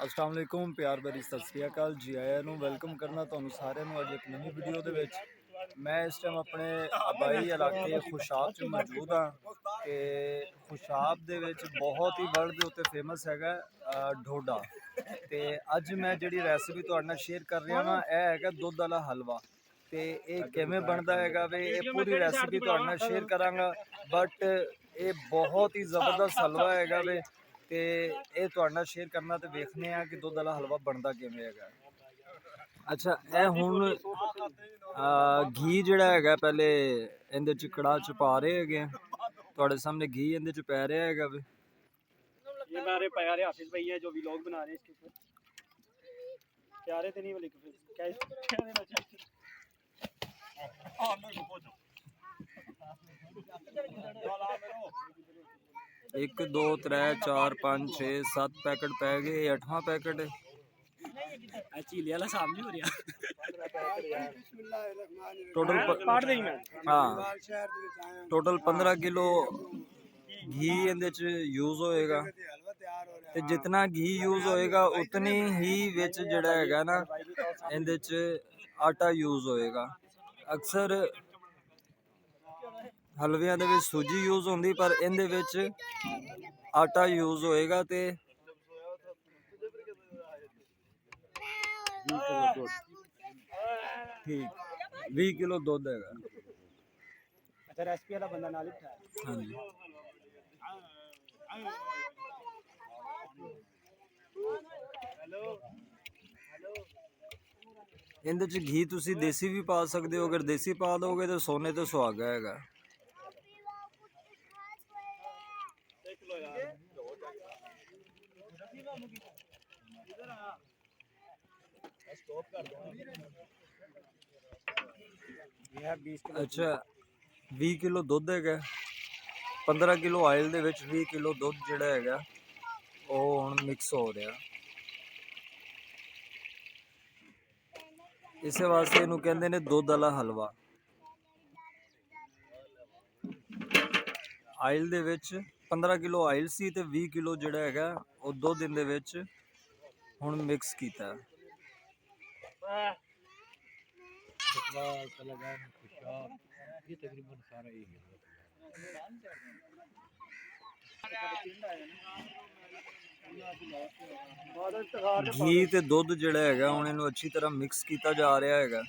अस्सलाम वालेकुम प्यार भरी सत श्री अकाल जी आया ਨੂੰ ਵੈਲਕਮ ਕਰਨਾ ਤੁਹਾਨੂੰ ਸਾਰਿਆਂ ਨੂੰ ਅੱਜ ਇੱਕ ਨਵੀਂ ਵੀਡੀਓ ਦੇ ਵਿੱਚ। ਮੈਂ ਇਸ ਟਾਈਮ ਆਪਣੇ ਆਬਾਈ ਇਲਾਕੇ ਖੁਸ਼ਾਬ 'ਚ ਮੌਜੂਦ ਹਾਂ ਤੇ ਖੁਸ਼ਾਬ ਦੇ ਵਿੱਚ ਬਹੁਤ ਹੀ ਵਰਲਡ ਦੇ ਉੱਤੇ ਫੇਮਸ ਹੈਗਾ ਢੋਡਾ। ਤੇ ਅੱਜ ਮੈਂ ਜਿਹੜੀ ਰੈਸਿਪੀ ਤੁਹਾਡੇ ਨਾਲ ਸ਼ੇਅਰ ਕਰ ਰਿਹਾ ਹਾਂ ਇਹ ਹੈਗਾ ਦੁੱਧ ਵਾਲਾ ਹਲਵਾ। ਤੇ ਇਹ ਕਿਵੇਂ ਬਣਦਾ ਹੈਗਾ ਵੇ ਇਹ ਪੂਰੀ ਰੈਸਿਪੀ ਤੁਹਾਡੇ ਨਾਲ ਸ਼ੇਅਰ ਕਰਾਂਗਾ। ਬਟ ਇਹ ਬਹੁਤ ਹੀ ਜ਼ਬਰਦਸਤ ਹਲਵਾ ਹੈਗਾ ਵੇ ਤੇ ਇਹ ਤੁਹਾਡੇ ਨਾਲ ਸ਼ੇਅਰ ਕਰਨਾ ਤੇ ਵੇਖਨੇ ਆ ਕਿ ਦੁੱਧ ਵਾਲਾ ਹਲਵਾ ਬਣਦਾ ਕਿਵੇਂ ਹੈਗਾ। ਅੱਛਾ ਇਹ ਹੁਣ ਘੀ ਜਿਹੜਾ ਹੈਗਾ ਪਹਿਲੇ ਇਹਦੇ ਚ ਕੜਾਹ ਚ ਪਾ ਰਹੇ ਹੈਗੇ ਤੁਹਾਡੇ ਸਾਹਮਣੇ घी ਇਹਦੇ ਚ ਪੈ ਰਿਹਾ ਹੈਗਾ ਵੇ। ये मेरे प्यारे हाफिज भाई हैं जो व्लॉग बना रहे हैं इसके ऊपर। प्यारे तो नहीं बोले क्या देना चाहिए। 1 2 3 4 5 6 7 पैकेट पै गए 8वां पैकेट चीले वाला साहब नहीं हो रहा। टोटल 15 किलो घी ਇਹਦੇ ਚ ਯੂਜ਼ ਹੋਏਗਾ ਤੇ ਜਿੰਨਾ ਘੀ ਯੂਜ਼ ਹੋਏਗਾ ਉਤਨੀ ਹੀ ਵਿੱਚ ਜਿਹੜਾ ਹੈਗਾ ਨਾ ਇਹਦੇ ਚ ਆਟਾ ਯੂਜ਼ ਹੋਏਗਾ। ਅਕਸਰ ਹਲਵਿਆਂ ਦੇ ਵਿੱਚ ਸੂਜੀ ਯੂਜ਼ ਹੁੰਦੀ ਪਰ ਇਹਦੇ ਵਿੱਚ ਆਟਾ ਯੂਜ਼ ਹੋਏਗਾ ਤੇ ठीक 20 किलो दूध है। अच्छा रेसिपी वाला बंदा नाल ही बिठाया। हाँ जी ਇਹਦੇ ਚ ਘੀ ਤੁਸੀਂ ਦੇਸੀ ਵੀ ਪਾ ਸਕਦੇ ਹੋ। ਅਗਰ ਦੇਸੀ ਪਾ ਦੋਗੇ ਤਾਂ ਸੋਨੇ ਤੇ ਸੁਹਾਗਾ ਹੈਗਾ। अच्छा 20 किलो ਦੁੱਧ ਹੈਗਾ 15 किलो ਆਇਲ ਦੇ ਵਿੱਚ 20 किलो ਦੁੱਧ ਜਿਹੜਾ ਹੈਗਾ ਉਹ ਹੁਣ ਮਿਕਸ ਹੋ ਰਿਹਾ। ਇਸੇ ਵਾਸਤੇ ਇਹਨੂੰ ਕਹਿੰਦੇ ਨੇ ਦੁੱਧ ਵਾਲਾ ਹਲਵਾ। ਆਇਲ ਦੇ ਵਿੱਚ 15 ਕਿਲੋ ਆਇਲ ਸੀ ਤੇ 20 ਕਿਲੋ ਜਿਹੜਾ ਹੈਗਾ ਉਹ ਦੁੱਧ ਦੇ ਵਿੱਚ ਹੁਣ ਮਿਕਸ ਕੀਤਾ। ये तकरीबन सारा ही है। घी ਤੇ ਦੁੱਧ ਜਿਹੜਾ ਹੈਗਾ ਹੁਣ ਇਹਨੂੰ ਅੱਛੀ ਤਰ੍ਹਾਂ ਮਿਕਸ ਕੀਤਾ ਜਾ ਰਿਹਾ ਹੈਗਾ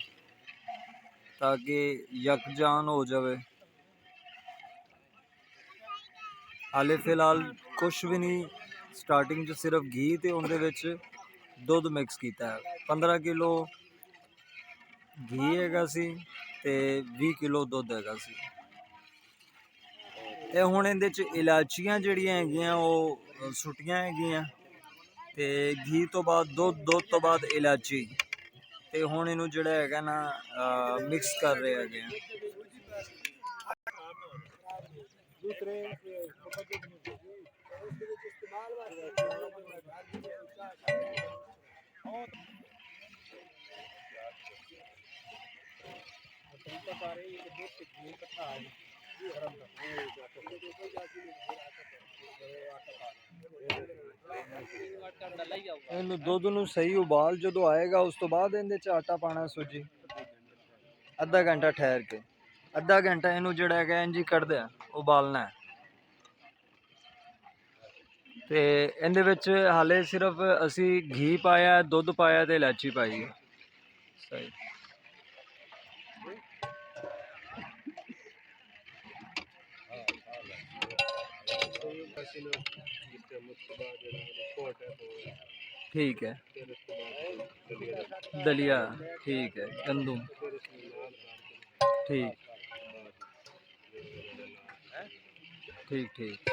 ਤਾਂ ਕਿ ਯਕਜਾਨ ਹੋ ਜਾਵੇ। ਹਾਲੇ ਫਿਲਹਾਲ ਕੁਛ ਵੀ ਨਹੀਂ ਸਟਾਰਟਿੰਗ 'ਚ ਸਿਰਫ ਘੀ ਤੇ ਉਹਦੇ ਵਿੱਚ ਦੁੱਧ ਮਿਕਸ ਕੀਤਾ ਹੈ। 15 ਕਿਲੋ ਘੀ ਹੈਗਾ ਸੀ ਤੇ 20 ਕਿਲੋ ਦੁੱਧ ਹੈਗਾ ਸੀ। ਇਹ ਹੁਣ ਇਹਦੇ 'ਚ ਇਲਾਚੀਆਂ ਜਿਹੜੀਆਂ ਹੈਗੀਆਂ ਉਹ ਸੁੱਟੀਆਂ ਹੈਗੀਆਂ ਤੇ ਘੀ ਤੋਂ ਬਾਅਦ ਦੁੱਧ ਤੋਂ ਬਾਅਦ ਇਲਾਚੀ ਤੇ ਹੁਣ ਇਹਨੂੰ ਜਿਹੜਾ ਹੈਗਾ ਨਾ ਮਿਕਸ ਕਰ ਰਹੇ ਹੈਗੇ। ਇਹਨੂੰ ਦੁੱਧ ਨੂੰ ਸਹੀ ਉਬਾਲ ਜਦੋਂ ਆਏਗਾ ਉਸ ਤੋਂ ਬਾਅਦ ਇਹਦੇ ਚ ਆਟਾ ਪਾਣਾ ਸੂਜੀ। ਅੱਧਾ ਘੰਟਾ ਠਹਿਰ ਕੇ ਅੱਧਾ ਘੰਟਾ ਇਹਨੂੰ ਜਿਹੜਾ ਹੈਗਾ ਇੰਜ ਹੀ ਕੱਢਦੇ ਆ ਉਬਾਲਣਾ ਤੇ ਇਹਦੇ ਵਿੱਚ ਹਾਲੇ ਸਿਰਫ ਅਸੀਂ ਘੀ ਪਾਇਆ ਦੁੱਧ ਪਾਇਆ ਤੇ ਇਲਾਚੀ ਪਾਈ ਹੈ। ਸਹੀ ठीक है दलिया ठीक है गंदम ठीक ठीक ठीक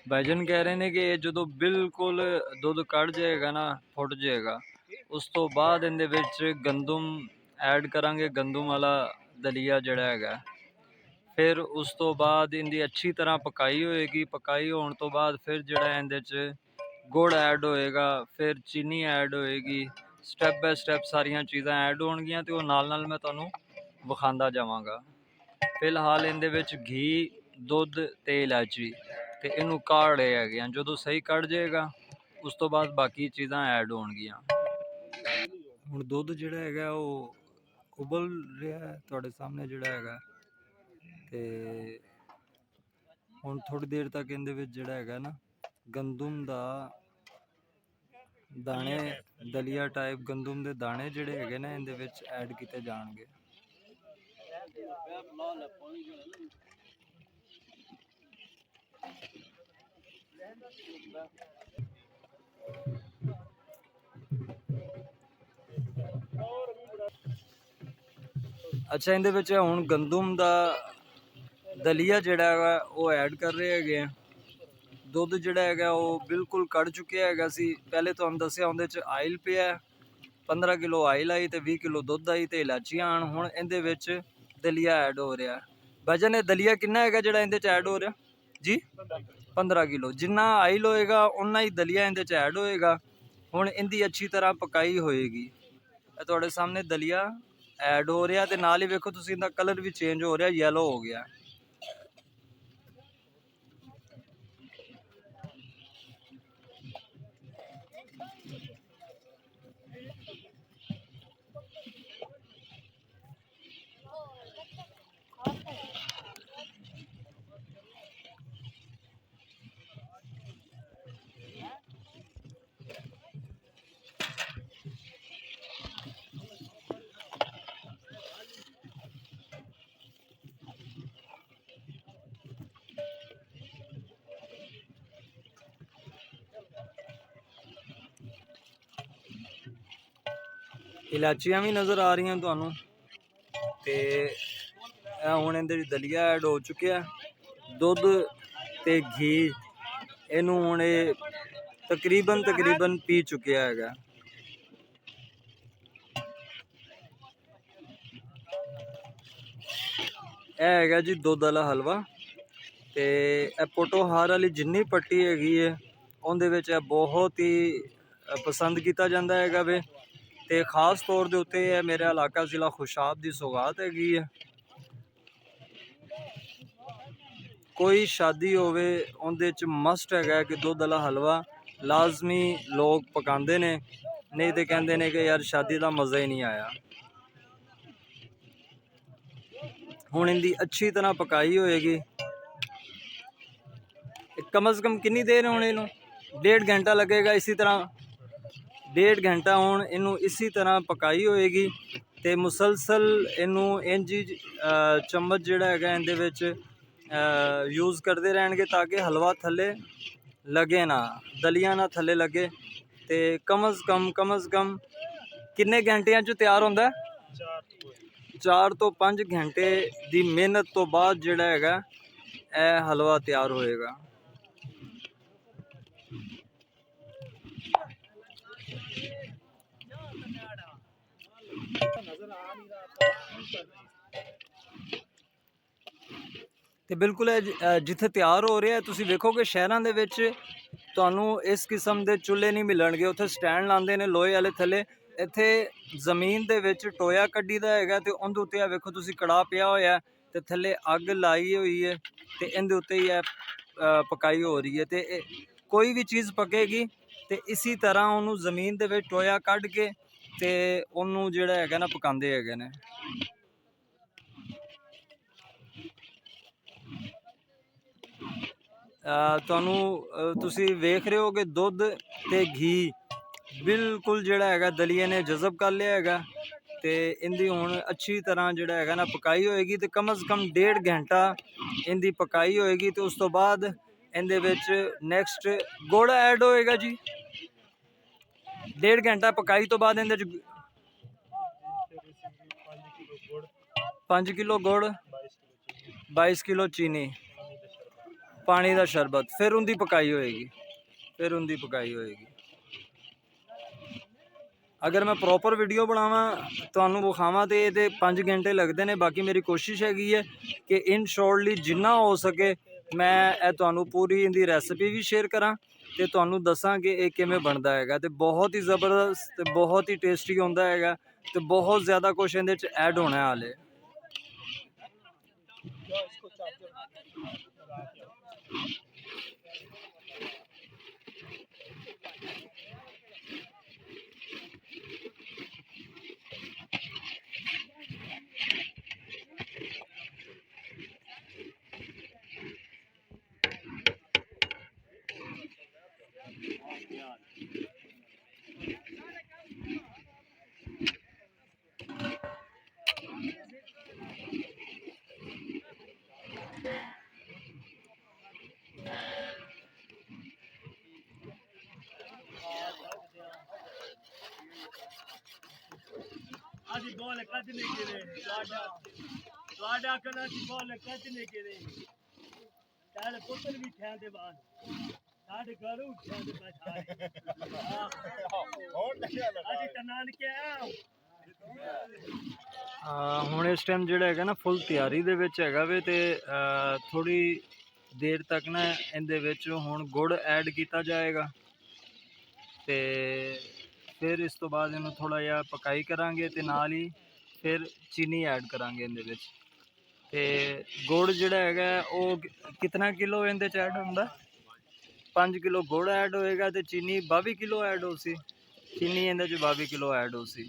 भाईजान कह रहे हैं कि जो बिल्कुल दुध कड़ जाएगा ना फुट जाएगा उस तो बाद इहदे विच गंदम ऐड करांगे गंदम वाला दलिया जिहड़ा हैगा। फिर उस तो बाद इनकी अच्छी तरह पकाई होएगी। पकाई होने तो बाद फिर जिहड़ा इहदे च गुड़ ऐड होएगा फिर चीनी ऐड होएगी। स्टैप बाय स्टैप सारियां चीज़ां ऐड होणगियां ते ओह नाल नाल मैं तुहानूं विखांदा जावांगा। फिलहाल इहदे विच घी दुध ते इलायची ਤੇ ਇਹਨੂੰ ਕਾੜ ਰਹੇ ਹੈਗੇ ਆ। ਜਦੋਂ ਸਹੀ ਕੱਢ ਜਾਏਗਾ ਉਸ ਤੋਂ ਬਾਅਦ ਬਾਕੀ ਚੀਜ਼ਾਂ ਐਡ ਹੋਣਗੀਆਂ। ਹੁਣ ਦੁੱਧ ਜਿਹੜਾ ਹੈਗਾ ਉਹ ਉਬਲ ਰਿਹਾ ਹੈ ਤੁਹਾਡੇ ਸਾਹਮਣੇ ਜਿਹੜਾ ਹੈਗਾ, ਤੇ ਹੁਣ ਥੋੜੀ ਦੇਰ ਤੱਕ ਇਹਦੇ ਵਿੱਚ ਜਿਹੜਾ ਹੈਗਾ ਨਾ ਗੰਦਮ ਦਾ ਦਾਣੇ, ਦਲੀਆ ਟਾਈਪ ਗੰਦਮ ਦੇ ਦਾਣੇ ਜਿਹੜੇ ਹੈਗੇ ਨੇ ਇਹਦੇ ਵਿੱਚ ਐਡ ਕੀਤੇ ਜਾਣਗੇ। ਅੱਛਾ, ਇਹਦੇ ਵਿੱਚ ਹੁਣ ਗੰਦਮ ਦਾ ਦਲੀਆ ਜਿਹੜਾ ਹੈਗਾ ਉਹ ਐਡ ਕਰ ਰਹੇ ਹੈਗੇ ਆ। ਦੁੱਧ ਜਿਹੜਾ ਹੈਗਾ ਉਹ ਬਿਲਕੁਲ ਕੱਢ ਚੁੱਕਿਆ ਹੈਗਾ ਸੀ। ਪਹਿਲੇ ਤੁਹਾਨੂੰ ਦੱਸਿਆ ਉਹਦੇ 'ਚ ਆਇਲ ਪਿਆ, 15 ਕਿਲੋ ਆਇਲ ਆਈ ਤੇ 20 ਕਿਲੋ ਦੁੱਧ ਆਈ ਤੇ ਇਲਾਚੀਆਂ ਆਣ। ਹੁਣ ਇਹਦੇ ਵਿੱਚ ਦਲੀਆ ਐਡ ਹੋ ਰਿਹਾ। ਵਜਨ ਇਹ ਦਲੀਆ ਕਿੰਨਾ ਹੈਗਾ ਜਿਹੜਾ ਇਹਦੇ 'ਚ ਐਡ ਹੋ ਰਿਹਾ ਜੀ? 15 ਕਿਲੋ। ਜਿੰਨਾ ਆਇਲ ਹੋਏਗਾ ਉਨਾ ਹੀ ਦਲੀਆ ਇਹਦੇ 'ਚ ਐਡ ਹੋਏਗਾ। ਹੁਣ ਇਹਦੀ ਅੱਛੀ ਤਰ੍ਹਾਂ ਪਕਾਈ ਹੋਏਗੀ। ਇਹ ਤੁਹਾਡੇ ਸਾਹਮਣੇ ਦਲੀਆ ਐਡ ਹੋ ਰਿਹਾ ਤੇ ਨਾਲ ਹੀ ਵੇਖੋ ਤੁਸੀਂ ਇਹਦਾ ਕਲਰ ਵੀ ਚੇਂਜ ਹੋ ਰਿਹਾ, ਯੈਲੋ ਹੋ ਗਿਆ। ਇਲਾਚੀਆਂ ਵੀ ਨਜ਼ਰ ਆ ਰਹੀਆਂ ਤੁਹਾਨੂੰ, ਤੇ ਇਹ ਹੁਣ ਇਹਦੇ ਵਿੱਚ ਦਲੀਆ ਐਡ ਹੋ ਚੁੱਕਿਆ। ਦੁੱਧ ਤੇ ਘੀ ਇਹਨੂੰ ਹੁਣ ਇਹ ਤਕਰੀਬਨ ਪੀ ਚੁੱਕਿਆ ਹੈਗਾ। ਇਹ ਹੈਗਾ ਜੀ ਦੁੱਧ ਵਾਲਾ ਹਲਵਾ। ਤੇ ਇਹ ਪੋਟੋਹਾਰ ਵਾਲੀ ਜਿੰਨੀ ਪੱਟੀ ਹੈਗੀ ਹੈ ਉਹਦੇ ਵਿੱਚ ਇਹ ਬਹੁਤ ਹੀ ਪਸੰਦ ਕੀਤਾ ਜਾਂਦਾ ਹੈਗਾ ਵੇ। ਤੇ ਖਾਸ ਤੌਰ ਦੇ ਉੱਤੇ ਇਹ ਮੇਰਾ ਇਲਾਕਾ ਜ਼ਿਲ੍ਹਾ ਖੁਸ਼ਾਬ ਦੀ ਸੌਗਾਤ ਹੈਗੀ ਹੈ। ਕੋਈ ਸ਼ਾਦੀ ਹੋਵੇ ਉਹਦੇ 'ਚ ਮਸਟ ਹੈਗਾ ਕਿ ਦੁੱਧ ਵਾਲਾ ਹਲਵਾ ਲਾਜ਼ਮੀ ਲੋਕ ਪਕਾਉਂਦੇ ਨੇ, ਨਹੀਂ ਤੇ ਕਹਿੰਦੇ ਨੇ ਕਿ ਯਾਰ ਸ਼ਾਦੀ ਦਾ ਮਜ਼ਾ ਹੀ ਨਹੀਂ ਆਇਆ। ਹੁਣ ਇਹਦੀ ਅੱਛੀ ਤਰ੍ਹਾਂ ਪਕਾਈ ਹੋਏਗੀ। ਕਮ ਸੇ ਕਮ ਕਿੰਨੀ ਦੇਰ ਹੁਣ ਇਹਨੂੰ 1.5 ਘੰਟਾ ਲੱਗੇਗਾ। ਇਸੇ ਤਰ੍ਹਾਂ 1.5 ਘੰਟਾ ਹੁਣ ਇਹਨੂੰ ਇसी ਤਰ੍ਹਾਂ ਪਕਾਈ ਹੋਏਗੀ ਤੇ ਮੁਸਲਸਲ ਇਹਨੂੰ ਇੰਜ ਚਮਚ ਜਿਹੜਾ ਹੈਗਾ ਇਹਦੇ ਵਿੱਚ ਯੂਜ਼ ਕਰਦੇ ਰਹਿਣਗੇ ਤਾਂ ਕਿ ਹਲਵਾ ਥੱਲੇ ਲੱਗੇ ਨਾ, ਦਲੀਆ ਨਾ ਥੱਲੇ ਲੱਗੇ। ਤੇ ਕਮ ਸੇ ਕਮ ਕਿੰਨੇ ਘੰਟਿਆਂ 'ਚ ਤਿਆਰ ਹੁੰਦਾ? 4 ਤੋਂ 5 ਘੰਟੇ ਦੀ ਮਿਹਨਤ ਤੋਂ ਬਾਅਦ ਜਿਹੜਾ ਹੈਗਾ ਇਹ ਹਲਵਾ ਤਿਆਰ ਹੋਏਗਾ। ਤੇ ਬਿਲਕੁਲ ਜਿੱਥੇ ਤਿਆਰ ਹੋ ਰਿਹਾ ਤੁਸੀਂ ਵੇਖੋਗੇ ਸ਼ਹਿਰਾਂ ਦੇ ਵਿੱਚ ਤੁਹਾਨੂੰ ਇਸ ਕਿਸਮ ਦੇ ਚੁੱਲ੍ਹੇ ਨਹੀਂ ਮਿਲਣਗੇ। ਉੱਥੇ ਸਟੈਂਡ ਲਾਉਂਦੇ ਨੇ ਲੋਹੇ ਵਾਲੇ ਥੱਲੇ। ਇੱਥੇ ਜ਼ਮੀਨ ਦੇ ਵਿੱਚ ਟੋਇਆ ਕੱਢੀਦਾ ਹੈਗਾ ਤੇ ਉਹਦੇ ਉੱਤੇ ਆ ਵੇਖੋ ਤੁਸੀਂ ਕੜਾਹ ਪਿਆ ਹੋਇਆ ਤੇ ਥੱਲੇ ਅੱਗ ਲਾਈ ਹੋਈ ਹੈ ਤੇ ਇਹਦੇ ਉੱਤੇ ਹੀ ਪਕਾਈ ਹੋ ਰਹੀ ਹੈ। ਤੇ ਕੋਈ ਵੀ ਚੀਜ਼ ਪਕੇਗੀ ਤੇ ਇਸੇ ਤਰ੍ਹਾਂ ਉਹਨੂੰ ਜ਼ਮੀਨ ਦੇ ਵਿੱਚ ਟੋਇਆ ਕੱਢ ਕੇ ਤੇ ਉਹਨੂੰ ਜਿਹੜਾ ਹੈਗਾ ਨਾ ਪਕਾਉਂਦੇ ਹੈਗੇ ਨੇ। ਤੁਹਾਨੂੰ ਤੁਸੀਂ ਵੇਖ ਰਹੇ ਹੋ ਕਿ ਦੁੱਧ ਤੇ ਘੀ ਬਿਲਕੁਲ ਜਿਹੜਾ ਹੈਗਾ ਦਲੀਏ ਨੇ ਜਜ਼ਬ ਕਰ ਲਿਆ ਹੈਗਾ ਤੇ ਇਹਦੀ ਹੁਣ ਅੱਛੀ ਤਰ੍ਹਾਂ ਜਿਹੜਾ ਹੈਗਾ ਨਾ ਪਕਾਈ ਹੋਏਗੀ ਤੇ ਕਮ ਸੇ ਕਮ 1.5 ਘੰਟਾ ਇਹਦੀ ਪਕਾਈ ਹੋਏਗੀ। ਤੇ ਉਸ ਤੋਂ ਬਾਅਦ ਇਹਦੇ ਵਿੱਚ ਨੈਕਸਟ ਗੁੜ ਐਡ ਹੋਏਗਾ ਜੀ। 1.5 ਘੰਟਾ ਪਕਾਈ ਤੋਂ ਬਾਅਦ ਇਹਦੇ 'ਚ 5 ਕਿਲੋ ਗੁੜ, 22 ਕਿਲੋ ਚੀਨੀ, ਪਾਣੀ ਦਾ ਸ਼ਰਬਤ, ਫਿਰ ਉਹਦੀ ਪਕਾਈ ਹੋਏਗੀ। अगर मैं प्रॉपर वीडियो बनावा ਤੁਹਾਨੂੰ ਵਿਖਾਵਾਂ ਤੇ ਇਹਦੇ 5 ਘੰਟੇ ਲੱਗਦੇ ਨੇ। ਬਾਕੀ ਮੇਰੀ ਕੋਸ਼ਿਸ਼ ਹੈਗੀ ਹੈ ਕਿ ਇਨ ਸ਼ਾਰਟਲੀ ਜਿੰਨਾ ਹੋ ਸਕੇ ਮੈਂ ਇਹ ਤੁਹਾਨੂੰ ਪੂਰੀ ਇਹਦੀ ਰੈਸਿਪੀ ਵੀ ਸ਼ੇਅਰ ਕਰਾਂ ਤੇ ਤੁਹਾਨੂੰ ਦੱਸਾਂ ਕਿ ਇਹ ਕਿਵੇਂ ਬਣਦਾ ਹੈਗਾ। ਤੇ ਬਹੁਤ ਹੀ ਜ਼ਬਰਦਸਤ ਤੇ ਬਹੁਤ ਹੀ ਟੇਸਟੀ ਹੁੰਦਾ ਹੈਗਾ ਤੇ ਬਹੁਤ ਜ਼ਿਆਦਾ ਕੁਛ ਇਹਦੇ 'ਚ ਐਡ ਹੋਣਾ ਹਾਲੇ। ਬੋਲ ਕੱਢ ਨਹੀਂ ਗਿਰੇ ਤੁਹਾਡਾ ਕਲਾ ਦੀ ਬੋਲ ਕੱਢ ਨਹੀਂ ਗਿਰੇ ਚੱਲ ਪੁੱਤਰ ਵੀ ਠਿਆਂ ਦੇ ਬਾਅਦ ਸਾਡੇ ਘਰ ਉੱਠਿਆ ਦੇ ਬਚਾਰੇ ਹੋਰ ਲੱਗਿਆ ਅੱਜ ਤਨਾਨ ਕਿਆ ਹੁਣ ਇਸ ਟਾਈਮ ਜਿਹੜਾ ਹੈਗਾ ਨਾ ਫੁੱਲ ਤਿਆਰੀ ਦੇ ਵਿੱਚ ਹੈਗਾ ਵੇ ਤੇ ਥੋੜੀ ਦੇਰ ਤੱਕ ਨਾ ਇਹਦੇ ਵਿੱਚ ਹੁਣ ਗੁੜ ਐਡ ਕੀਤਾ ਜਾਏਗਾ ਤੇ ਫਿਰ ਇਸ ਤੋਂ ਬਾਅਦ ਇਹਨੂੰ ਥੋੜਾ ਜਿਹਾ ਪਕਾਈ ਕਰਾਂਗੇ ਤੇ ਨਾਲ ਹੀ ਫਿਰ ਚੀਨੀ ਐਡ ਕਰਾਂਗੇ ਇਹਦੇ ਵਿੱਚ ਤੇ ਗੁੜ ਜਿਹੜਾ ਹੈਗਾ ਉਹ ਕਿੰਨਾ ਕਿਲੋ ਇਹਦੇ ਚ ਐਡ ਹੁੰਦਾ 5 ਕਿਲੋ ਗੁੜ ਐਡ ਹੋਏਗਾ ਤੇ ਚੀਨੀ 22 ਕਿਲੋ ਐਡ ਹੋ ਸੀ ਚੀਨੀ ਇਹਦੇ ਚ 22 ਕਿਲੋ ਐਡ ਹੋ ਸੀ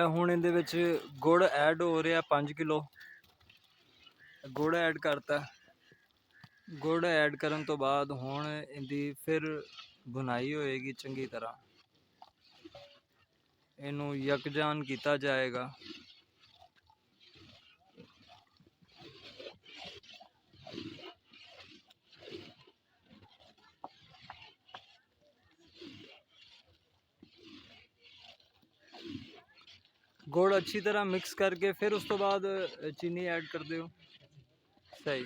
ਹੁਣ ਇਹਦੇ ਵਿੱਚ ਗੁੜ ਐਡ ਹੋ ਰਿਹਾ 5 ਕਿਲੋ ਗੁੜ ਐਡ ਕਰਤਾ ਗੁੜ ਐਡ ਕਰਨ ਤੋਂ ਬਾਅਦ ਹੁਣ ਇਹਦੀ ਫਿਰ ਭੁਨਾਈ ਹੋਏਗੀ ਚੰਗੀ ਤਰ੍ਹਾਂ ਇਹਨੂੰ ਯਕਜਾਨ ਕੀਤਾ ਜਾਏਗਾ गुड़ अच्छी तरह मिक्स करके फिर उस तो बाद चीनी ऐड कर दो सही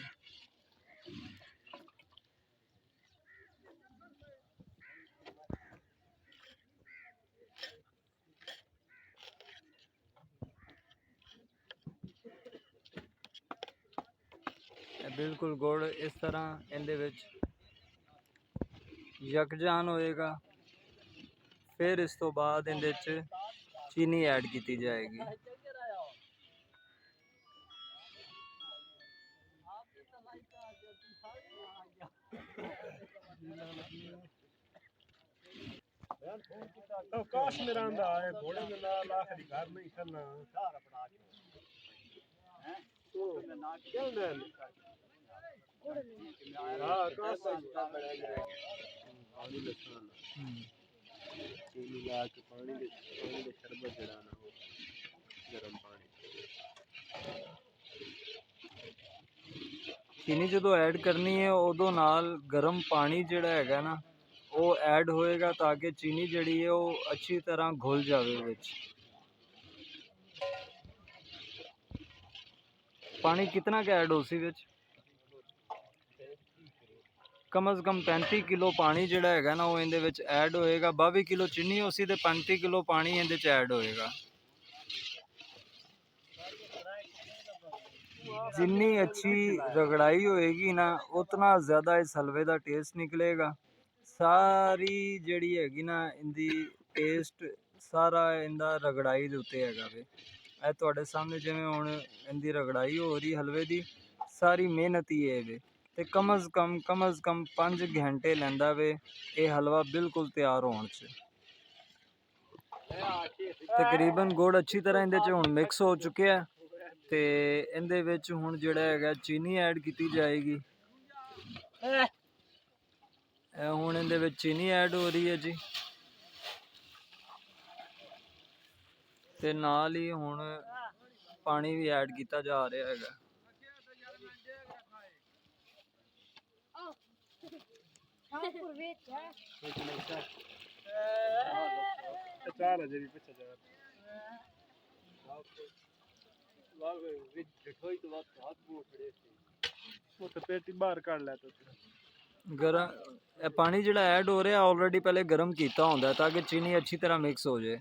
बिल्कुल गुड़ इस तरह इहदे विच यकजान होएगा फिर इस तो बाद इहदे च चीनी ऐड की जाएगी ਕਾਸ਼ ਮੇਰਾ ਆਂਦਾ ਹੈ ਘੋੜੇ ਦੇ ਨਾਲ ਆਖਰੀ ਘਰ ਨਹੀਂ ਕਰਨਾ ਸਾਰਾ ਬਣਾ ਕੇ ਹੈ ਉਹ ਨਾ ਕਿਉਂਦੇ ਹਾਂ ਕਾਸ਼ ਪਾਣੀ ਲੱਸਣ ਚੀਨੀ ਲਾ ਕੇ ਪਾਣੀ ਦੇ ਸ਼ਰਬਤ ਜਿਹੜਾ ਨਾ ਉਹ ਗਰਮ ਪਾਣੀ चीनी जो ऐड करनी है उदों नाल गर्म पानी जिहड़ा हैगा ना वो ऐड होएगा ताकि चीनी जिहड़ी है वो अच्छी तरह घुल जाए विच पानी कितना का ऐड हो सी विच कम अज़ कम 35 किलो पानी जिहड़ा हैगा ना वो इहदे विच ऐड होएगा 22 किलो चीनी हो सी ते 35 किलो पानी इहदे च ऐड होएगा जितनी अच्छी रगड़ाई होएगी ना उतना ज़्यादा इस हलवे का टेस्ट निकलेगा सारी जिहड़ी हैगी ना इनकी टेस्ट सारा इनका रगड़ाई दे उत्ते हैगा वे ए तुहाडे सामने जिवें हुण इनकी रगड़ाई हो रही हलवे की सारी मेहनत ही है वे ते कम अज़ कम 5 घंटे लैंदा वे ये हलवा बिल्कुल तैयार होने च तकरीबन गुड़ अच्छी तरह इहदे च हुण मिक्स हो चुके हैं ते इहदे विच हुण जिहड़ा हैगा चीनी ऐड की जाएगी हुण इहदे विच चीनी ऐड हो रही है जी ते नाल ही हुण पानी भी ऐड किया जा रहा हैगा चार हज़ार पिछले चार पेटी बाहर काट लै गरम पानी जिहड़ा ऐड हो रहा ऑलरेडी पहले गर्म किया होंदा ताकि चीनी अच्छी तरह मिक्स हो जाए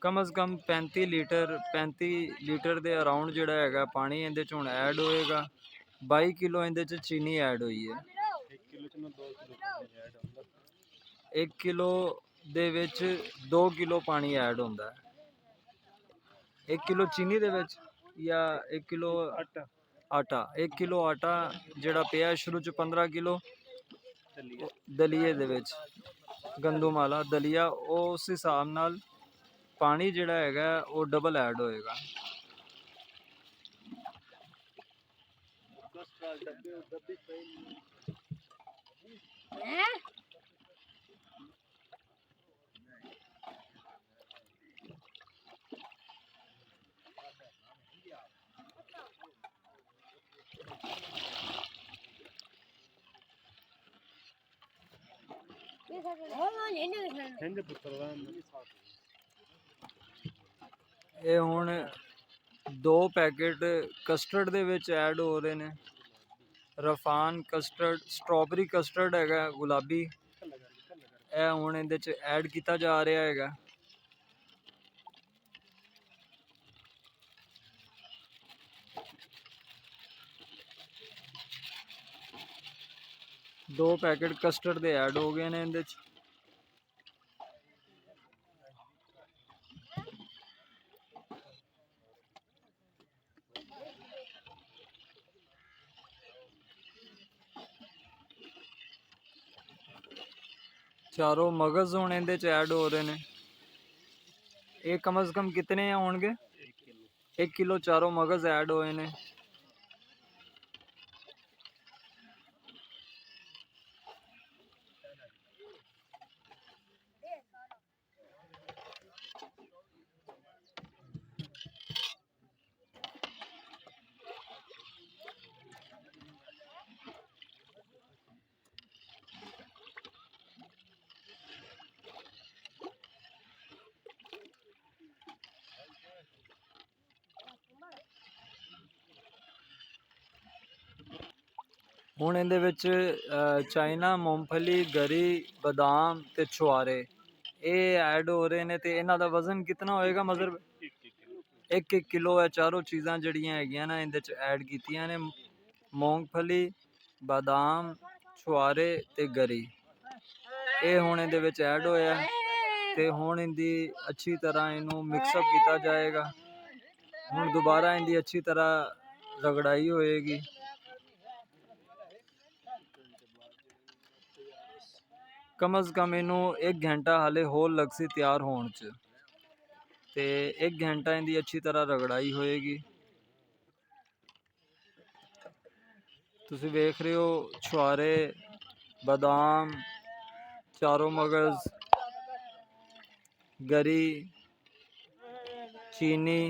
कम अज़ कम 35 लीटर के अराउंड जिहड़ा हैगा पानी इहदे च हुण ऐड होएगा 22 किलो इहदे च चीनी ऐड हुई है 1 किलो दे विच 2 किलो पानी ऐड होंदा है 1 किलो चीनी दे विच या 1 किलो आटा 1 किलो आटा जिहड़ा पिया शुरू च 15 किलो दलिए दे विच गंदम वाला दलिया उस हिसाब नाल पानी जिहड़ा हैगा वो डबल ऐड होएगा हिंद पुत्र ਇਹ ਹੁਣ 2 ਪੈਕੇਟ ਕਸਟਰਡ ਦੇ ਵਿੱਚ ਐਡ ਹੋ ਰਹੇ ਨੇ। ਰਫਾਨ ਕਸਟਰਡ, ਸਟ੍ਰਾਬੇਰੀ ਕਸਟਰਡ ਹੈਗਾ ਗੁਲਾਬੀ, ਇਹ ਹੁਣ ਇਹਦੇ ਚ ਐਡ ਕੀਤਾ ਜਾ ਰਿਹਾ ਹੈਗਾ। ਦੋ ਪੈਕੇਟ ਕਸਟਰਡ ਦੇ ਐਡ ਹੋ ਗਏ ਨੇ ਇਹਦੇ ਚ। चारों मगज़ हुण इहदे च ऐड हो रहे ने। ये कम अज़ कम कितने होणगे? 1 किलो चारों मगज़ ऐड होए ने। ਹੁਣ ਇਹਦੇ ਵਿੱਚ ਚਾਈਨਾ मूंगफली गरी बादाम ਤੇ ਛੁਆਰੇ ਇਹ ਐਡ ਹੋ ਰਹੇ ਨੇ। ਤੇ ਇਹਨਾਂ ਦਾ ਵਜ਼ਨ ਕਿੰਨਾ ਹੋਏਗਾ ਮਜ਼ਰ? 1 ਕਿਲੋ ਹੈ। ਚਾਰੋਂ ਚੀਜ਼ਾਂ ਜਿਹੜੀਆਂ ਹੈਗੀਆਂ ਨਾ ਇਹਦੇ ਚ ਐਡ ਕੀਤੀਆਂ ਨੇ, मूंगफली ਬਾਦਾਮ ਛੁਆਰੇ ਤੇ ਗਰੀ, ਇਹ ਹੁਣ ਇਹਦੇ ਵਿੱਚ ਐਡ ਹੋਇਆ। ਤੇ ਹੁਣ ਇਹਦੀ ਅੱਛੀ ਤਰ੍ਹਾਂ ਇਹਨੂੰ ਮਿਕਸਅਪ ਕੀਤਾ ਜਾਏਗਾ। ਹੁਣ ਦੁਬਾਰਾ ਇਹਦੀ ਅੱਛੀ ਤਰ੍ਹਾਂ ਰਗੜਾਈ ਹੋਏਗੀ। कम अज़ कम इनू 1 घंटा हाले होर लग सी तैयार होने च। ते 1 घंटा इनकी अच्छी तरह रगड़ाई होएगी। तुसी वेख रहे हो छुआरे, बादाम, चारों मगज़, गरी, चीनी,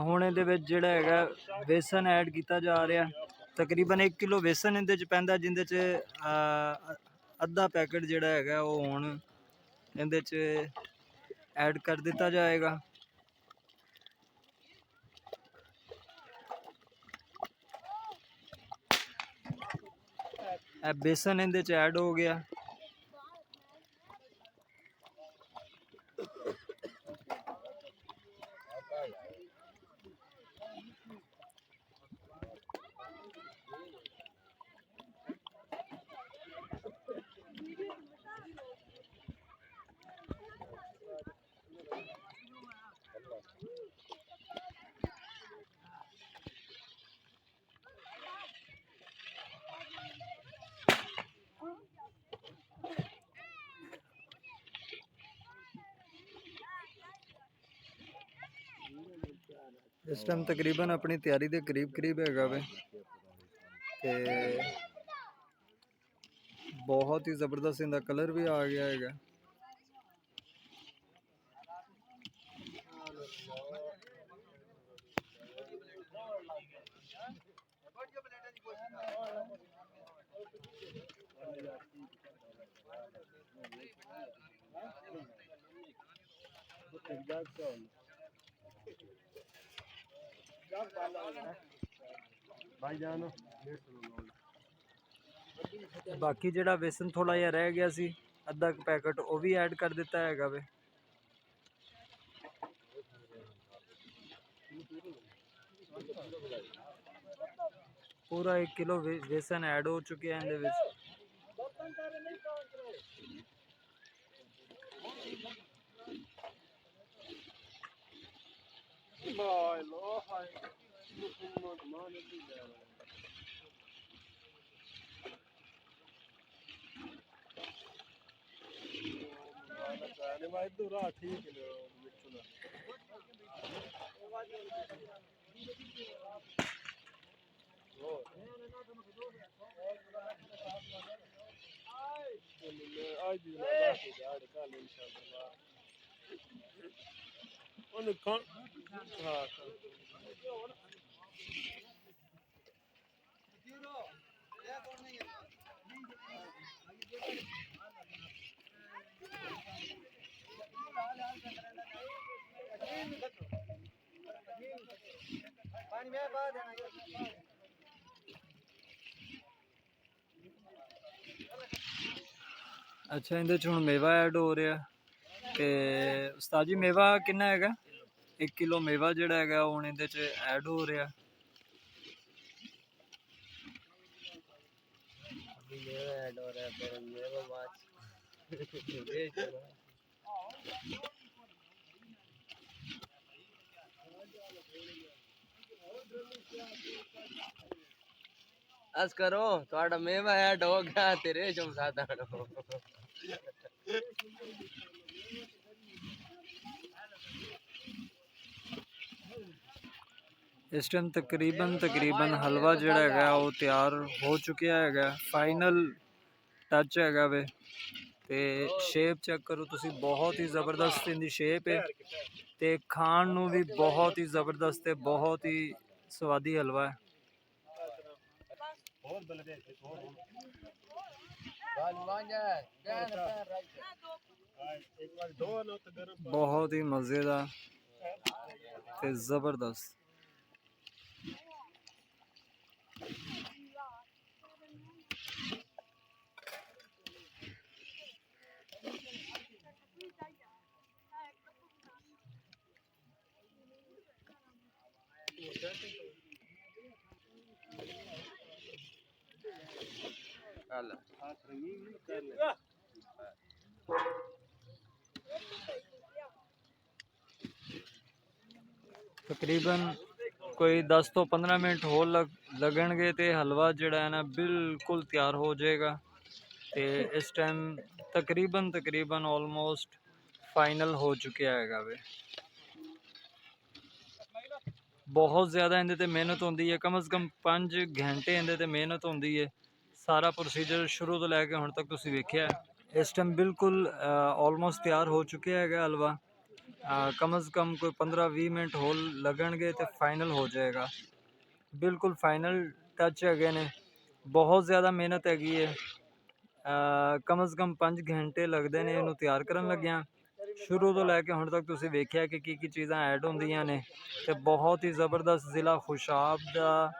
ਹੁਣ ਇਹਦੇ ਵਿੱਚ ਜਿਹੜਾ ਹੈਗਾ बेसन ऐड किया जा रहा। तकरीबन 1 किलो बेसन ਇਹਦੇ ਚ ਪੈਂਦਾ, ਜਿੰਦੇ ਚ ਅੱਧਾ ਪੈਕਟ ਜਿਹੜਾ ਹੈਗਾ ਉਹ ਹੁਣ ਇਹਦੇ ਚ ऐड कर दिता जाएगा। बेसन ਇਹਦੇ ਚ ऐड हो गया। इस टाइम तकरीबन अपनी तैयारी के करीब हैगा वे। ते बहुत ही ज़बरदस्त इनका कलर भी आ गया हैगा। बाकी जिहड़ा बेसन थोड़ा जिहा रह गया सी, अद्धा पैकेट वो भी ऐड कर दिता हैगा वे। पूरा 1 किलो बेसन ऐड हो चुके हैं इहदे विच। ਅੱਛਾ, ਇਹਦੇ 'ਚ ਹੁਣ ਮੇਵਾ ਐਡ ਹੋ ਰਿਹਾ ਤੇ ਉਸਤਾਦ ਜੀ ਮੇਵਾ ਕਿੰਨਾ ਹੈਗਾ? 1 ਕਿਲੋ ਮੇਵਾ ਜਿਹੜਾ ਹੈਗਾ ਹੁਣ ਇਹਦੇ 'ਚ ਐਡ ਹੋ ਰਿਹਾ। अस करो थोड़ा मेवा ऐड हो गया तेरे जो साधारण हो ਇਸ ਟਾਈਮ ਤਕਰੀਬਨ ਹਲਵਾ ਜਿਹੜਾ ਹੈਗਾ ਉਹ ਤਿਆਰ ਹੋ ਚੁੱਕਿਆ ਹੈਗਾ। ਫਾਈਨਲ ਟੱਚ ਹੈਗਾ ਵੇ ਤੇ ਸ਼ੇਪ ਚੈੱਕ ਕਰੋ ਤੁਸੀਂ, ਬਹੁਤ ਹੀ ਜ਼ਬਰਦਸਤ ਇਹਦੀ ਸ਼ੇਪ ਹੈ ਤੇ ਖਾਣ ਨੂੰ ਵੀ ਬਹੁਤ ਹੀ ਜ਼ਬਰਦਸਤ ਤੇ ਬਹੁਤ ਹੀ ਸਵਾਦੀ ਹਲਵਾ ਹੈ। ਬਹੁਤ ਹੀ ਮਜ਼ੇ ਦਾ ਤੇ ਜ਼ਬਰਦਸਤ। ਤਕਰੀਬਨ ਕੋਈ 10 ਤੋਂ 15 ਮਿੰਟ ਹੋਰ ਲੱਗਣਗੇ ਤੇ ਹਲਵਾ ਜਿਹੜਾ ਹੈ ਨਾ ਬਿਲਕੁਲ ਤਿਆਰ ਹੋ ਜਾਏਗਾ। ਤੇ ਇਸ ਟਾਈਮ ਤਕਰੀਬਨ ਆਲਮੋਸਟ ਫਾਈਨਲ ਹੋ ਚੁੱਕਿਆ ਹੈਗਾ ਵੇ। ਬਹੁਤ ਜ਼ਿਆਦਾ ਇਹਦੇ ਤੇ ਮਿਹਨਤ ਹੁੰਦੀ ਹੈ, ਕਮ ਸੇ ਕਮ 5 ਘੰਟੇ ਇਹਦੇ ਤੇ ਮਿਹਨਤ ਹੁੰਦੀ ਹੈ। ਸਾਰਾ ਪ੍ਰੋਸੀਜਰ ਸ਼ੁਰੂ ਤੋਂ ਲੈ ਕੇ ਹੁਣ ਤੱਕ ਤੁਸੀਂ ਵੇਖਿਆ। ਇਸ ਟਾਈਮ ਬਿਲਕੁਲ ਆਲਮੋਸਟ ਤਿਆਰ ਹੋ ਚੁੱਕਿਆ ਹੈਗਾ ਹਲਵਾ। ਕਮ ਸੇ ਕਮ ਕੋਈ 15-20 ਮਿੰਟ ਹੋਰ ਲੱਗਣਗੇ ਤੇ ਫਾਈਨਲ ਹੋ ਜਾਏਗਾ। ਬਿਲਕੁਲ ਫਾਈਨਲ ਟੱਚ ਹੈਗੇ ਨੇ। ਬਹੁਤ ਜ਼ਿਆਦਾ ਮਿਹਨਤ ਹੈਗੀ ਹੈ। ਕਮ ਸੇ ਕਮ 5 ਘੰਟੇ ਲੱਗਦੇ ਨੇ ਇਹਨੂੰ ਤਿਆਰ ਕਰਨ ਲੱਗਿਆਂ। ਸ਼ੁਰੂ ਤੋਂ ਲੈ ਕੇ ਹੁਣ ਤੱਕ ਤੁਸੀਂ ਵੇਖਿਆ ਕਿ ਕੀ ਚੀਜ਼ਾਂ ਐਡ ਹੁੰਦੀਆਂ ਨੇ ਤੇ ਬਹੁਤ ਹੀ ਜ਼ਬਰਦਸਤ। ਜ਼ਿਲ੍ਹਾ ਖੁਸ਼ਾਬ ਦਾ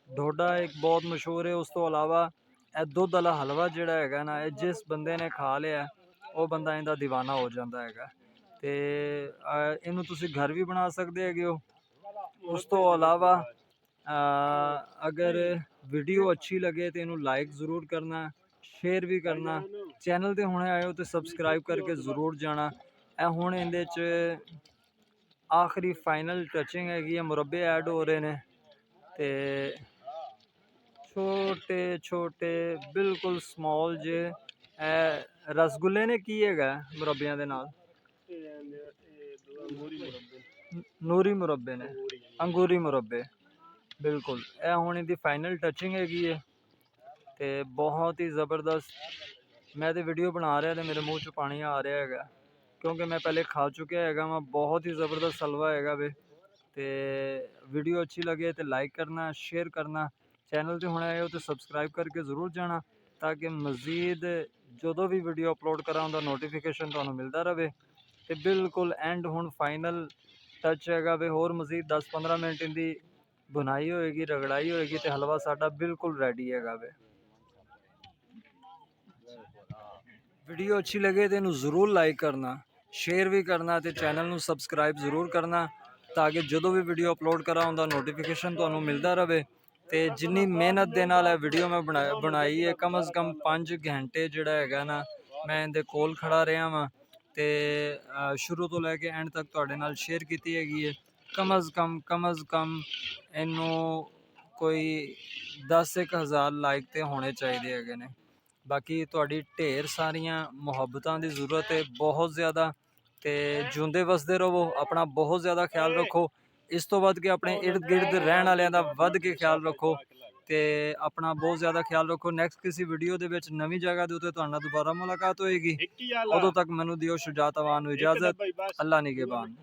ਢੋਡਾ ਇੱਕ ਬਹੁਤ ਮਸ਼ਹੂਰ ਹੈ। ਉਸ ਤੋਂ ਇਲਾਵਾ ਇਹ ਦੁੱਧ ਵਾਲਾ ਹਲਵਾ ਜਿਹੜਾ ਹੈਗਾ ਨਾ, ਇਹ ਜਿਸ ਬੰਦੇ ਨੇ ਖਾ ਲਿਆ ਉਹ ਬੰਦਾ ਇਹਦਾ ਦੀਵਾਨਾ ਹੋ ਜਾਂਦਾ ਹੈਗਾ। ਤੇ ਇਹਨੂੰ ਤੁਸੀਂ ਘਰ ਵੀ ਬਣਾ ਸਕਦੇ ਹੈਗੇ ਹੋ। ਉਸ ਤੋਂ ਇਲਾਵਾ ਅਗਰ ਵੀਡੀਓ ਅੱਛੀ ਲੱਗੇ ਤੇ ਇਹਨੂੰ ਲਾਈਕ ਜ਼ਰੂਰ ਕਰਨਾ, ਸ਼ੇਅਰ ਵੀ ਕਰਨਾ। ਚੈਨਲ ਤੇ ਹੁਣੇ ਆਏ ਹੋ ਤੇ ਸਬਸਕ੍ਰਾਈਬ ਕਰਕੇ ਜ਼ਰੂਰ ਜਾਣਾ। ਇਹ ਹੁਣ ਇਹਦੇ 'ਚ ਆਖਰੀ ਫਾਈਨਲ ਟੱਚਿੰਗ ਹੈਗੀ ਹੈ, ਮੁਰੱਬੇ ਐਡ ਹੋ ਰਹੇ ਨੇ ਤੇ ਛੋਟੇ ਬਿਲਕੁਲ ਸਮਾਲ ਜੇ ਰਸਗੁੱਲੇ ਨੇ। ਕੀ ਹੈਗਾ ਮੁਰੱਬਿਆਂ ਦੇ ਨਾਲ? ਨੂਰੀ ਮੁਰੱਬੇ ਨੇ, ਅੰਗੂਰੀ ਮੁਰੱਬੇ। ਬਿਲਕੁਲ ਇਹ ਹੁਣ ਇਹਦੀ ਫਾਈਨਲ ਟੱਚਿੰਗ ਹੈਗੀ ਹੈ ਤੇ ਬਹੁਤ ਹੀ ਜ਼ਬਰਦਸਤ। ਮੈਂ ਤੇ ਵੀਡੀਓ ਬਣਾ ਰਿਹਾ ਤੇ ਮੇਰੇ ਮੂੰਹ 'ਚ ਪਾਣੀ ਆ ਰਿਹਾ ਹੈਗਾ ਕਿਉਂਕਿ ਮੈਂ ਪਹਿਲੇ ਖਾ ਚੁੱਕਿਆ ਹੈਗਾ ਵਾ। ਬਹੁਤ ਹੀ ਜ਼ਬਰਦਸਤ ਹਲਵਾ ਹੈਗਾ ਵੇ। ਤੇ ਵੀਡੀਓ ਅੱਛੀ ਲੱਗੇ ਤੇ ਲਾਈਕ ਕਰਨਾ, ਸ਼ੇਅਰ ਕਰਨਾ। ਚੈਨਲ ਤੇ ਹੁਣ ਆਏ ਹੋ ਤੇ ਸਬਸਕ੍ਰਾਈਬ ਕਰਕੇ ਜ਼ਰੂਰ ਜਾਣਾ ਤਾਂ ਕਿ ਮਜ਼ੀਦ ਜਦੋਂ ਵੀ ਵੀਡੀਓ ਅਪਲੋਡ ਕਰਾਂ ਉਹਦਾ ਨੋਟੀਫਿਕੇਸ਼ਨ ਤੁਹਾਨੂੰ ਮਿਲਦਾ ਰਹੇ। ਤੇ ਬਿਲਕੁਲ ਐਂਡ ਹੁਣ ਫਾਈਨਲ ਟੱਚ ਹੈਗਾ ਵੇ। ਹੋਰ ਮਜ਼ੀਦ 10-15 ਮਿੰਟ ਇਹਦੀ ਬੁਨਾਈ ਹੋਏਗੀ, ਰਗੜਾਈ ਹੋਏਗੀ ਤੇ ਹਲਵਾ ਸਾਡਾ ਬਿਲਕੁਲ ਰੈਡੀ ਹੈਗਾ ਵੇ। ਵੀਡੀਓ ਅੱਛੀ ਲੱਗੇ ਤੇ ਇਹਨੂੰ ਜ਼ਰੂਰ ਲਾਈਕ ਕਰਨਾ, ਸ਼ੇਅਰ ਵੀ ਕਰਨਾ ਤੇ ਚੈਨਲ ਨੂੰ ਸਬਸਕ੍ਰਾਈਬ ਜ਼ਰੂਰ ਕਰਨਾ ਤਾਂ ਕਿ ਜਦੋਂ ਵੀ ਵੀਡੀਓ ਅਪਲੋਡ ਕਰਾਂ ਉਹਦਾ ਨੋਟੀਫਿਕੇਸ਼ਨ ਤੁਹਾਨੂੰ ਮਿਲਦਾ ਰਹੇ। ਤੇ ਜਿੰਨੀ ਮਿਹਨਤ ਦੇ ਨਾਲ ਇਹ ਵੀਡੀਓ ਮੈਂ ਬਣਾਈ ਹੈ, ਕਮ ਸੇ ਕਮ 5 ਘੰਟੇ ਜਿਹੜਾ ਹੈਗਾ ਨਾ ਮੈਂ ਇਹਦੇ ਕੋਲ ਖੜਾ ਰਿਹਾ ਵਾਂ ਤੇ ਸ਼ੁਰੂ ਤੋਂ ਲੈ ਕੇ ਐਂਡ ਤੱਕ ਤੁਹਾਡੇ ਨਾਲ ਸ਼ੇਅਰ ਕੀਤੀ ਹੈਗੀ ਹੈ। ਕਮ ਸੇ ਕਮ ਇਹਨੂੰ ਕੋਈ 10-1 ਹਜ਼ਾਰ ਲਾਈਕ ਤੇ ਹੋਣੇ ਚਾਹੀਦੇ ਹੈਗੇ ਨੇ। ਬਾਕੀ ਤੁਹਾਡੀ ਢੇਰ ਸਾਰੀਆਂ ਮੁਹੱਬਤਾਂ ਦੀ ਜ਼ਰੂਰਤ ਹੈ ਬਹੁਤ ਜ਼ਿਆਦਾ। ਤੇ ਜਿਉਂਦੇ ਵਸਦੇ ਰਹੋ, ਆਪਣਾ ਬਹੁਤ ਜ਼ਿਆਦਾ ਖਿਆਲ ਰੱਖੋ। ਇਸ ਤੋਂ ਵੱਧ ਕੇ ਆਪਣੇ ਇਰਦ ਗਿਰਦ ਰਹਿਣ ਵਾਲਿਆਂ ਦਾ ਵੱਧ ਕੇ ਖਿਆਲ ਰੱਖੋ ਤੇ ਆਪਣਾ ਬਹੁਤ ਜ਼ਿਆਦਾ ਖਿਆਲ ਰੱਖੋ। ਨੈਕਸਟ ਕਿਸੇ ਵੀਡੀਓ ਦੇ ਵਿੱਚ ਨਵੀਂ ਜਗ੍ਹਾ ਦੇ ਉੱਤੇ ਤੁਹਾਡੇ ਨਾਲ ਦੁਬਾਰਾ ਮੁਲਾਕਾਤ ਹੋਏਗੀ। ਉਦੋਂ ਤੱਕ ਮੈਨੂੰ ਦਿਓ ਸ਼ੁਜਾਤ ਅਵਾਨ ਨੂੰ ਇਜਾਜ਼ਤ। ਅੱਲਾ ਨਿਗਹਿਬਾਨ।